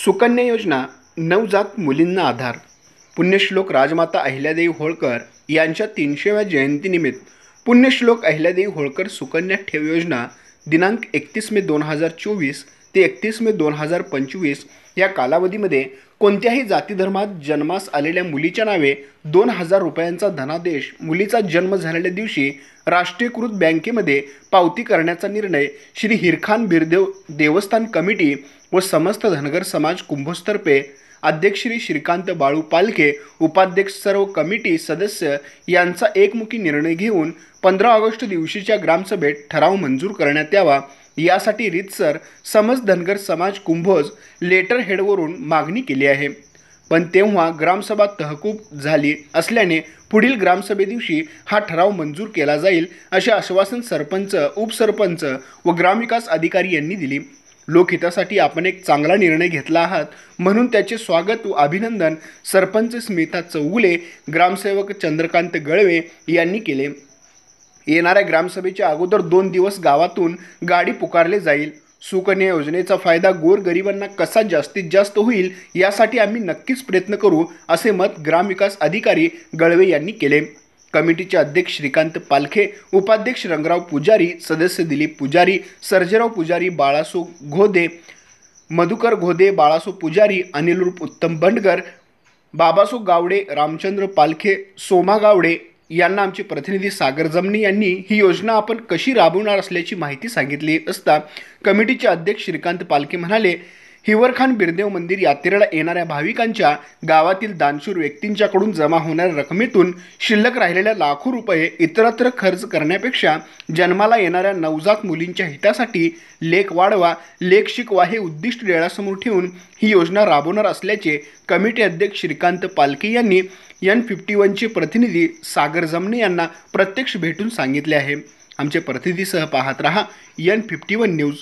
सुकन्या योजना नवजात मुलींना आधार. पुण्यश्लोक राजमाता अहिल्यादेवी होळकर यांच्या 300व्या जयंतीनिमित्त पुण्यश्लोक अहिल्यादेवी होळकर सुकन्या ठेव योजना दिनांक 31 मे 2024 ते 31 मे 2025 या कालावधीमध्ये कोणत्याही जातीधर्मात जन्मास आलेल्या मुलीच्या नावे 2000 रुपयांचा धनादेश मुलीचा जन्म झालेल्या दिवशी राष्ट्रीयकृत बँकेमध्ये पावती करण्याचा निर्णय श्री हिरखान बिरदेव देवस्थान कमिटी व समस्त धनगर समाज कुंभोजतर्फे अध्यक्ष श्री श्रीकांत बाळू पालखे, उपाध्यक्ष सर्व कमिटी सदस्य यांचा एकमुखी निर्णय घेऊन 15 ऑगस्ट दिवशीच्या ग्रामसभेत ठराव मंजूर करण्यात यावा, यासाठी रीतसर समस्त धनगर समाज कुंभोज लेटर हेडवरून मागणी केली आहे. पण तेव्हा ग्रामसभा तहकूब झाली असल्याने पुढील ग्रामसभे दिवशी हा ठराव मंजूर केला जाईल असे आश्वासन सरपंच, उपसरपंच व ग्रामविकास अधिकारी यांनी दिली. लोकहितासाठी आपण एक चांगला निर्णय घेतला आहात म्हणून त्याचे स्वागत व अभिनंदन सरपंच स्मिता चौगुले, ग्रामसेवक चंद्रकांत गळवे यांनी केले. येणाऱ्या ग्रामसभेच्या अगोदर 2 दिवस गावातून गाडी पुकारले जाईल. सुकन्या योजनेचा फायदा गोरगरिबांना कसा जास्तीत जास्त होईल यासाठी आम्ही नक्कीच प्रयत्न करू असे मत ग्रामविकास अधिकारी गळवे यांनी केले. कमिटीचे अध्यक्ष श्रीकांत पालखे, उपाध्यक्ष रंगराव पुजारी, सदस्य दिलीप पुजारी, सर्जेराव पुजारी, बाळासो घोदे, मधुकर घोदे, बाळासो पुजारी, अनिलरूप उत्तम बंडगर, बाबासो गावडे, रामचंद्र पालखे, सोमा गावडे यांना आमचे प्रतिनिधी सागर जमनी यांनी ही योजना आपण कशी राबवणार असल्याची माहिती सांगितली असता कमिटीचे अध्यक्ष श्रीकांत पालखे म्हणाले, हिवरखान बिरदेव मंदिर यात्रेला येणाऱ्या भाविकांच्या गावातील दानशूर व्यक्तींच्याकडून जमा होणाऱ्या रकमेतून शिल्लक राहिलेल्या लाखो रुपये इतरत्र खर्च करण्यापेक्षा जन्माला येणाऱ्या नवजात मुलींच्या हितासाठी लेख वाढवा, लेख शिकवा हे उद्दिष्ट डोळ्यासमोर ठेवून ही योजना राबवणार असल्याचे कमिटी अध्यक्ष श्रीकांत पालखे यांनी N51चे प्रतिनिधी सागर जमने यांना प्रत्यक्ष भेटून सांगितले आहे. आमचे प्रतिनिधीसह पाहत रहा N51 न्यूज.